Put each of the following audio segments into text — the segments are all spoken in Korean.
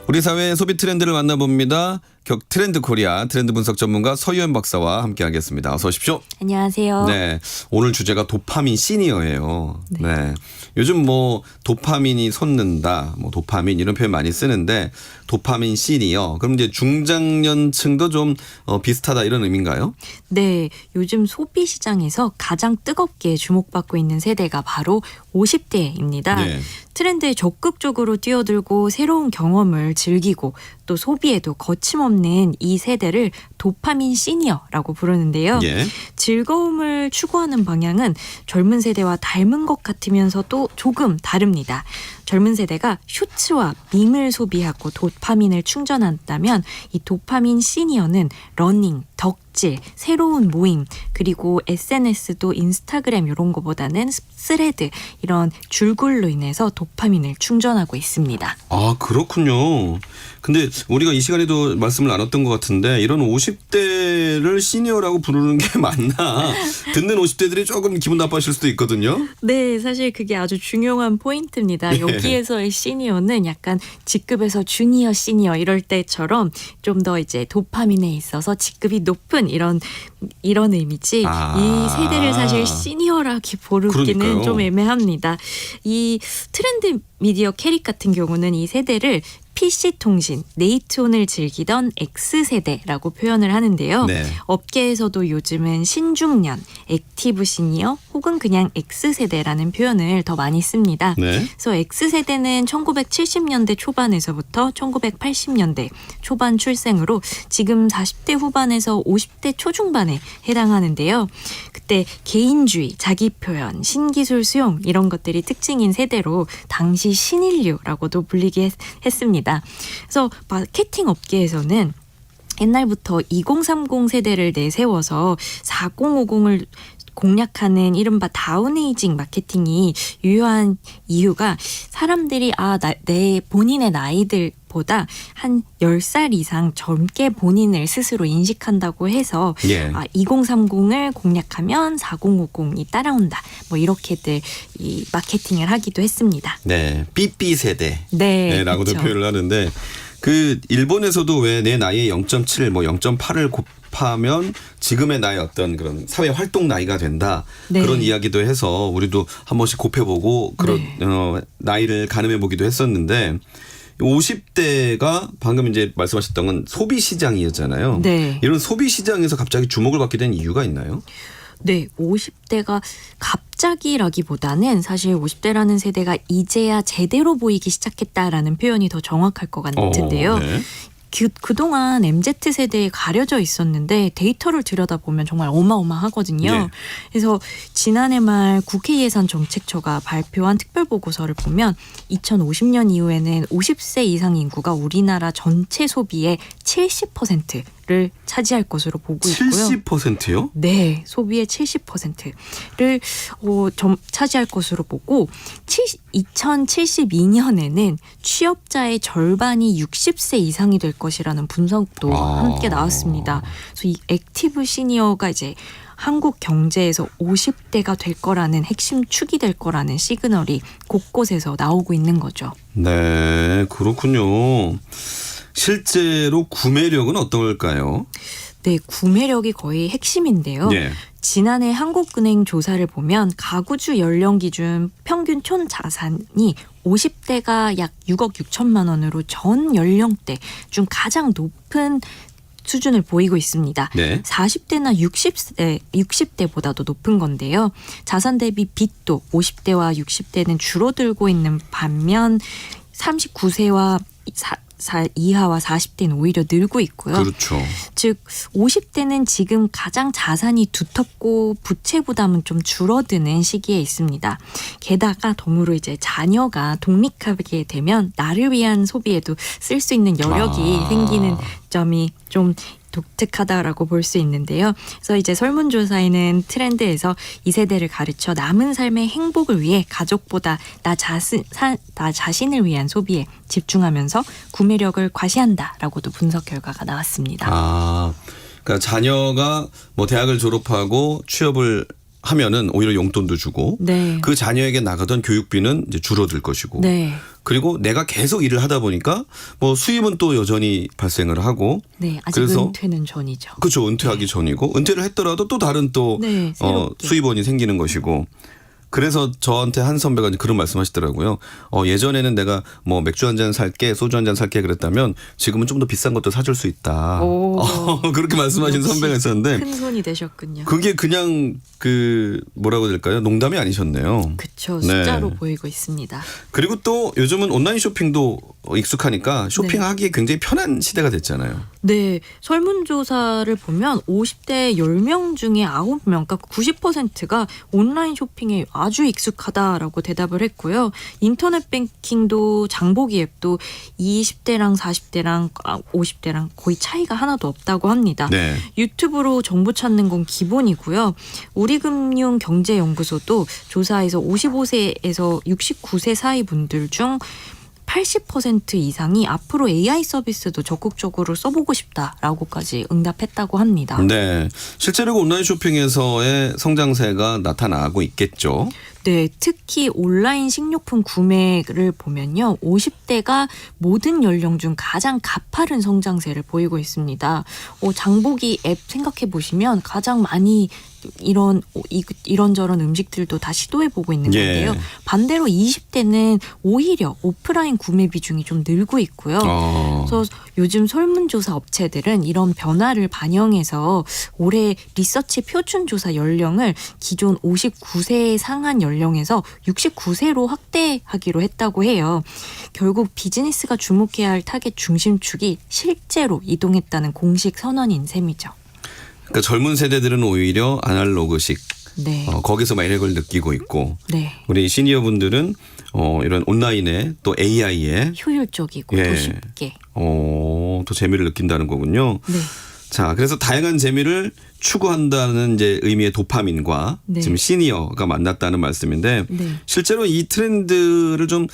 우리 사회의 소비 트렌드를 만나봅니다. 트렌드 코리아 트렌드 분석 전문가 서유연 박사와 함께하겠습니다. 어서 오십시오. 안녕하세요. 네, 오늘 주제가 도파민 시니어예요. 네. 요즘 뭐 도파민이 솟는다, 뭐 도파민 이런 표현 많이 쓰는데 도파민 시니어. 그럼 이제 중장년층도 좀 비슷하다 이런 의미인가요? 네, 요즘 소비 시장에서 가장 뜨겁게 주목받고 있는 세대가 바로 50대입니다. 네. 트렌드에 적극적으로 뛰어들고 새로운 경험을 즐기고 또 소비에도 거침없는 이 세대를 도파민 시니어라고 부르는데요. 예. 즐거움을 추구하는 방향은 젊은 세대와 닮은 것 같으면서도 조금 다릅니다. 젊은 세대가 쇼츠와 밈을 소비하고 도파민을 충전한다면 이 도파민 시니어는 러닝, 덕질, 새로운 모임, 그리고 SNS도 인스타그램 이런 거보다는 스레드 이런 줄글로 인해서 도파민을 충전하고 있습니다. 아, 그렇군요. 근데 우리가 이 시간에도 말씀을 나눴던 것 같은데 이런 50대를 시니어라고 부르는 게 맞나? 듣는 50대들이 조금 기분 나빠하실 수도 있거든요. 네, 사실 그게 아주 중요한 포인트입니다. 여기에서의 시니어는 약간 직급에서 주니어, 시니어 이럴 때처럼 좀 더 이제 도파민에 있어서 직급이 높은 이런 의미지 이 세대를 사실 시니어라기 부르기는 그러니까요. 좀 애매합니다. 이 트렌드 미디어 캐릭 같은 경우는 이 세대를 PC통신, 네이트온을 즐기던 X세대라고 표현을 하는데요. 네. 업계에서도 요즘은 신중년, 액티브 시니어 혹은 그냥 X세대라는 표현을 더 많이 씁니다. 네. 그래서 X세대는 1970년대 초반에서부터 1980년대 초반 출생으로 지금 40대 후반에서 50대 초중반에 해당하는데요. 그때 개인주의, 자기표현, 신기술 수용 이런 것들이 특징인 세대로 당시 신인류라고도 불리게 했습니다. 그래서 마케팅 업계에서는 옛날부터 2030 세대를 내세워서 4050을 공략하는 이른바 다운에이징 마케팅이 유효한 이유가 사람들이 내 본인의 나이들보다 한 10살 이상 젊게 본인을 스스로 인식한다고 해서 예. 2030을 공략하면 4050이 따라온다. 뭐 이렇게들 이 마케팅을 하기도 했습니다. 네. 삐삐 세대. 네, 라고도 그렇죠. 표현을 하는데 그 일본에서도 왜 내 나이에 0.7, 뭐 0.8을 곱하면 지금의 나의 어떤 그런 사회 활동 나이가 된다. 네. 그런 이야기도 해서 우리도 한 번씩 곱해보고 그런 나이를 가늠해보기도 했었는데 50대가 방금 이제 말씀하셨던 건 소비 시장이었잖아요. 네. 이런 소비 시장에서 갑자기 주목을 받게 된 이유가 있나요? 네, 50대가 갑자기라기보다는 사실 50대라는 세대가 이제야 제대로 보이기 시작했다라는 표현이 더 정확할 것 같은데요. 네. 그동안 MZ세대에 가려져 있었는데 데이터를 들여다보면 정말 어마어마하거든요. 네. 그래서 지난해 말 국회 예산정책처가 발표한 특별보고서를 보면 2050년 이후에는 50세 이상 인구가 우리나라 전체 소비의 70%를 차지할 것으로 보고 있고요. 70%요? 네, 소비의 70%를 차지할 것으로 보고 2072년에는 취업자의 절반이 60세 이상이 될 것이라는 분석도 함께 나왔습니다. 그래서 이 액티브 시니어가 이제 한국 경제에서 50대가 될 거라는 핵심 축이 될 거라는 시그널이 곳곳에서 나오고 있는 거죠. 네, 그렇군요. 실제로 구매력은 어떨까요? 네, 구매력이 거의 핵심인데요. 네. 지난해 한국은행 조사를 보면 가구주 연령 기준 평균 총 자산이 50대가 약 6억 6천만 원으로 전 연령대 중 가장 높은 수준을 보이고 있습니다. 네. 40대나 60대보다도 높은 건데요. 자산 대비 빚도 50대와 60대는 줄어들고 있는 반면 39세와 이하와 40대는 오히려 늘고 있고요. 그렇죠. 즉 50대는 지금 가장 자산이 두텁고 부채 부담은 좀 줄어드는 시기에 있습니다. 게다가 덤으로 이제 자녀가 독립하게 되면 나를 위한 소비에도 쓸 수 있는 여력이 생기는 점이 좀 독특하다라고 볼 수 있는데요. 그래서 이제 설문조사에는 트렌드에서 이 세대를 가르쳐 남은 삶의 행복을 위해 가족보다 나 자신을 위한 소비에 집중하면서 구매력을 과시한다라고도 분석 결과가 나왔습니다. 그러니까 자녀가 뭐 대학을 졸업하고 취업을 하면은 오히려 용돈도 주고 네. 그 자녀에게 나가던 교육비는 이제 줄어들 것이고 네. 그리고 내가 계속 일을 하다 보니까 뭐 수입은 또 여전히 발생을 하고 네. 아직 그래서 은퇴는 전이죠. 그렇죠. 은퇴하기 전이고 은퇴를 했더라도 또 다른 또 네, 새롭게. 수입원이 생기는 것이고 그래서 저한테 한 선배가 이제 그런 말씀하시더라고요. 예전에는 내가 뭐 맥주 한 잔 살게 소주 한 잔 살게 그랬다면 지금은 좀 더 비싼 것도 사줄 수 있다. 오. 그렇게 말씀하신 역시 선배가 있었는데 큰 손이 되셨군요. 그게 그냥 그 뭐라고 해야 될까요? 농담이 아니셨네요. 그쵸. 네. 숫자로 보이고 있습니다. 그리고 또 요즘은 온라인 쇼핑도 익숙하니까 쇼핑하기에 굉장히 편한 시대가 됐잖아요. 네. 설문조사를 보면 50대 10명 중에 9명, 그러니까 90%가 온라인 쇼핑에 아주 익숙하다라고 대답을 했고요. 인터넷 뱅킹도 장보기 앱도 20대랑 40대랑 50대랑 거의 차이가 하나도 없다고 합니다. 네. 유튜브로 정보 찾는 건 기본이고요. 우리금융경제연구소도 조사에서 55세에서 69세 사이 분들 중 80% 이상이 앞으로 AI 서비스도 적극적으로 써보고 싶다라고까지 응답했다고 합니다. 네. 실제로 온라인 쇼핑에서의 성장세가 나타나고 있겠죠. 네, 특히 온라인 식료품 구매를 보면요. 50대가 모든 연령 중 가장 가파른 성장세를 보이고 있습니다. 장보기 앱 생각해 보시면 가장 많이 이런저런 음식들도 다 시도해보고 있는 건데요. 예. 반대로 20대는 오히려 오프라인 구매 비중이 좀 늘고 있고요. 그래서 요즘 설문조사 업체들은 이런 변화를 반영해서 올해 리서치 표준조사 연령을 기존 59세 상한 연령에서 69세로 확대하기로 했다고 해요. 결국 비즈니스가 주목해야 할 타겟 중심축이 실제로 이동했다는 공식 선언인 셈이죠. 그러니까 젊은 세대들은 오히려 아날로그식 네. 거기서 매력을 느끼고 있고 네. 우리 시니어분들은 이런 온라인에 또 AI에 효율적이고 예. 더 쉽게. 더 재미를 느낀다는 거군요. 네. 자, 그래서 다양한 재미를 추구한다는 이제 의미의 도파민과 네. 지금 시니어가 만났다는 말씀인데 네. 실제로 이 트렌드를 좀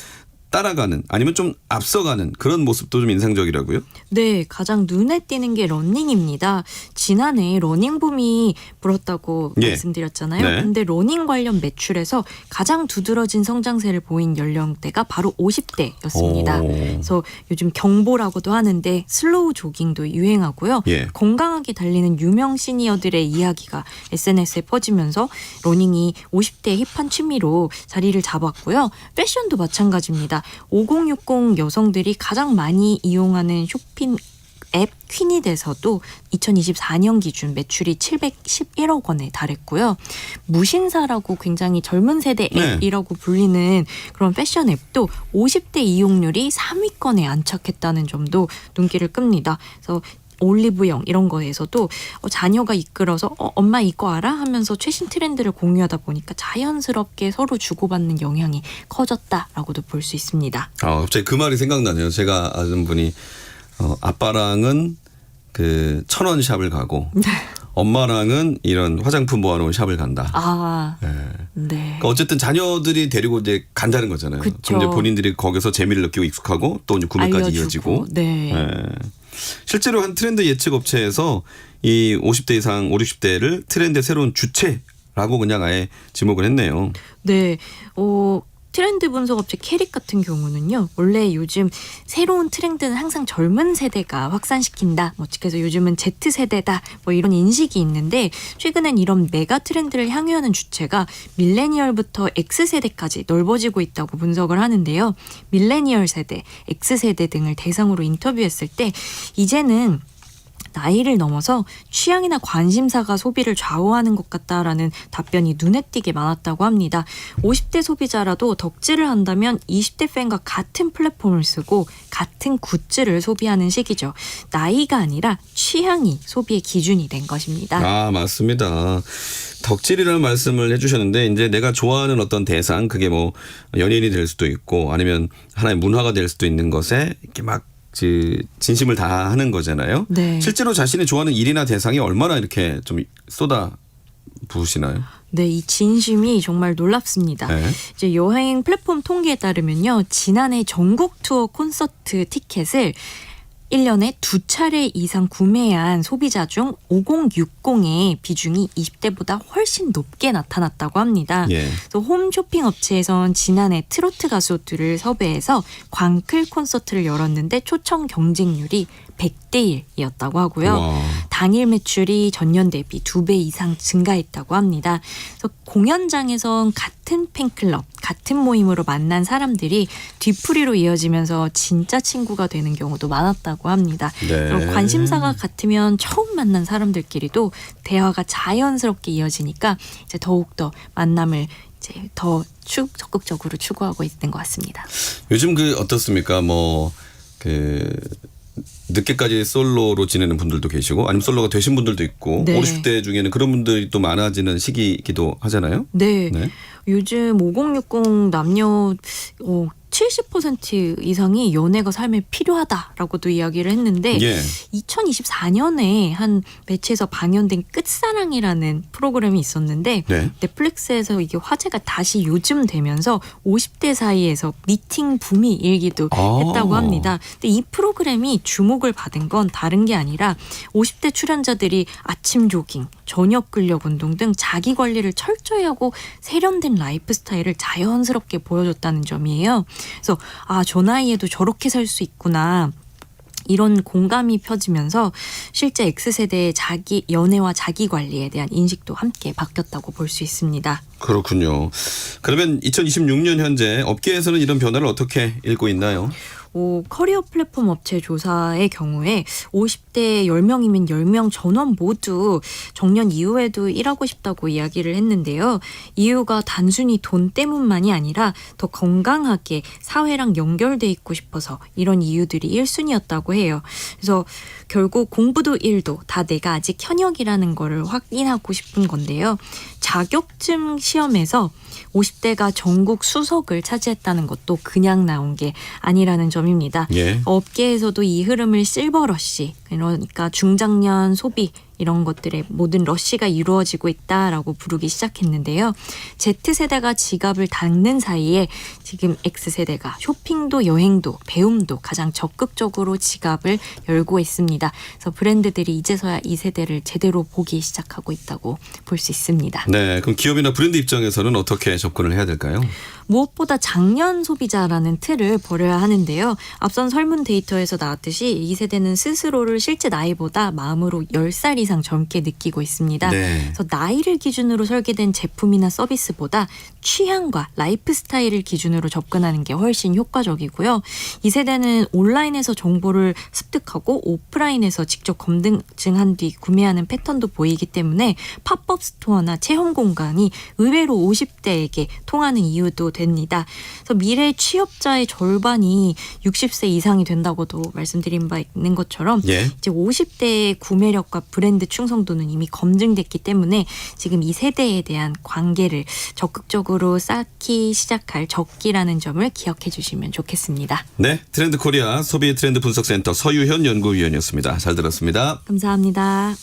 따라가는 아니면 좀 앞서가는 그런 모습도 좀 인상적이라고요. 네, 가장 눈에 띄는 게 러닝입니다. 지난해 러닝붐이 불었다고 예. 말씀드렸잖아요. 네. 근데 러닝 관련 매출에서 가장 두드러진 성장세를 보인 연령대가 바로 50대였습니다. 그래서 요즘 경보라고도 하는데 슬로우 조깅도 유행하고요. 예. 건강하게 달리는 유명 시니어들의 이야기가 SNS에 퍼지면서 러닝이 50대의 힙한 취미로 자리를 잡았고요. 패션도 마찬가지입니다. 5060 여성들이 가장 많이 이용하는 쇼핑 앱 퀸이돼서도 2024년 기준 매출이 711억 원에 달했고요. 무신사라고 굉장히 젊은 세대 앱이라고 불리는 그런 패션 앱도 50대 이용률이 3위권에 안착했다는 점도 눈길을 끕니다. 그래서 올리브영 이런 거에서도 자녀가 이끌어서 엄마 이거 알아? 하면서 최신 트렌드를 공유하다 보니까 자연스럽게 서로 주고받는 영향이 커졌다라고도 볼 수 있습니다. 갑자기 그 말이 생각나네요. 제가 아는 분이 아빠랑은 그 1,000원 샵을 가고 엄마랑은 이런 화장품 모아놓은 샵을 간다. 네. 네. 그러니까 어쨌든 자녀들이 데리고 이제 간다는 거잖아요. 그쵸. 그럼 이제 본인들이 거기서 재미를 느끼고 익숙하고 또 이제 구매까지 알려주고. 이어지고. 네. 실제로 한 트렌드 예측 업체에서 이 50대 이상 5, 60대를 트렌드의 새로운 주체라고 그냥 아예 지목을 했네요. 네. 트렌드 분석 업체 캐릭 같은 경우는요. 원래 요즘 새로운 트렌드는 항상 젊은 세대가 확산시킨다. 그래서 요즘은 Z세대다. 이런 인식이 있는데 최근엔 이런 메가 트렌드를 향유하는 주체가 밀레니얼부터 X세대까지 넓어지고 있다고 분석을 하는데요. 밀레니얼 세대, X세대 등을 대상으로 인터뷰했을 때 이제는 나이를 넘어서 취향이나 관심사가 소비를 좌우하는 것 같다라는 답변이 눈에 띄게 많았다고 합니다. 50대 소비자라도 덕질을 한다면 20대 팬과 같은 플랫폼을 쓰고 같은 굿즈를 소비하는 시기죠. 나이가 아니라 취향이 소비의 기준이 된 것입니다. 맞습니다. 덕질이라는 말씀을 해주셨는데 이제 내가 좋아하는 어떤 대상 그게 뭐 연예인이 될 수도 있고 아니면 하나의 문화가 될 수도 있는 것에 이렇게 막 진심을 다하는 거잖아요. 네. 실제로 자신이 좋아하는 일이나 대상이 얼마나 이렇게 좀 쏟아 부으시나요? 네, 이 진심이 정말 놀랍습니다. 네. 이제 여행 플랫폼 통계에 따르면요, 지난해 전국 투어 콘서트 티켓을 1년에 2차례 이상 구매한 소비자 중 5060의 비중이 20대보다 훨씬 높게 나타났다고 합니다. 예. 그래서 홈쇼핑 업체에선 지난해 트로트 가수들을 섭외해서 광클 콘서트를 열었는데 초청 경쟁률이 100대 1이었다고 하고요. 와. 당일 매출이 전년 대비 2배 이상 증가했다고 합니다. 그래서 공연장에선 같은 팬클럽, 같은 모임으로 만난 사람들이 뒤풀이로 이어지면서 진짜 친구가 되는 경우도 많았다고 합니다. 네. 그리고 관심사가 같으면 처음 만난 사람들끼리도 대화가 자연스럽게 이어지니까 이제 더욱더 만남을 이제 더 적극적으로 추구하고 있는 것 같습니다. 요즘 어떻습니까? 늦게까지 솔로로 지내는 분들도 계시고 아니면 솔로가 되신 분들도 있고 네. 50대 중에는 그런 분들이 또 많아지는 시기이기도 하잖아요. 네. 네. 요즘 5060 남녀 70% 이상이 연애가 삶에 필요하다라고도 이야기를 했는데 예. 2024년에 한 매체에서 방영된 끝사랑이라는 프로그램이 있었는데 네. 넷플릭스에서 이게 화제가 다시 요즘 되면서 50대 사이에서 미팅 붐이 일기도 했다고 합니다. 근데 이 프로그램이 주목을 받은 건 다른 게 아니라 50대 출연자들이 아침 조깅, 저녁 근력 운동 등 자기 관리를 철저히 하고 세련된 라이프 스타일을 자연스럽게 보여줬다는 점이에요. 그래서 저 나이에도 저렇게 살 수 있구나. 이런 공감이 펴지면서 실제 X세대의 자기 연애와 자기 관리에 대한 인식도 함께 바뀌었다고 볼 수 있습니다. 그렇군요. 그러면 2026년 현재 업계에서는 이런 변화를 어떻게 읽고 있나요? 커리어 플랫폼 업체 조사의 경우에 50대 10명이면 10명 전원 모두 정년 이후에도 일하고 싶다고 이야기를 했는데요. 이유가 단순히 돈 때문만이 아니라 더 건강하게 사회랑 연결돼 있고 싶어서 이런 이유들이 1순위였다고 해요. 그래서 결국 공부도 일도 다 내가 아직 현역이라는 거를 확인하고 싶은 건데요. 자격증 시험에서 50대가 전국 수석을 차지했다는 것도 그냥 나온 게 아니라는 점입니다. 예. 업계에서도 이 흐름을 실버러시, 그러니까 중장년 소비 이런 것들의 모든 러시가 이루어지고 있다라고 부르기 시작했는데요. Z세대가 지갑을 닫는 사이에 지금 X세대가 쇼핑도 여행도 배움도 가장 적극적으로 지갑을 열고 있습니다. 그래서 브랜드들이 이제서야 이 세대를 제대로 보기 시작하고 있다고 볼 수 있습니다. 네, 그럼 기업이나 브랜드 입장에서는 어떻게 접근을 해야 될까요? 무엇보다 장년 소비자라는 틀을 버려야 하는데요. 앞선 설문 데이터에서 나왔듯이 이 세대는 스스로를 실제 나이보다 마음으로 10살 이상 젊게 느끼고 있습니다. 네. 그래서 나이를 기준으로 설계된 제품이나 서비스보다 취향과 라이프 스타일을 기준으로 접근하는 게 훨씬 효과적이고요. 이 세대는 온라인에서 정보를 습득하고 오프라인에서 직접 검증한 뒤 구매하는 패턴도 보이기 때문에 팝업 스토어나 체험 공간이 의외로 50대에게 통하는 이유도 됩니다. 그래서 미래 취업자의 절반이 60세 이상이 된다고도 말씀드린 바 있는 것처럼 예. 이제 50대의 구매력과 브랜드 충성도는 이미 검증됐기 때문에 지금 이 세대에 대한 관계를 적극적으로 쌓기 시작할 적기라는 점을 기억해 주시면 좋겠습니다. 네, 트렌드 코리아 소비 트렌드 분석센터 서유현 연구위원이었습니다. 잘 들었습니다. 감사합니다.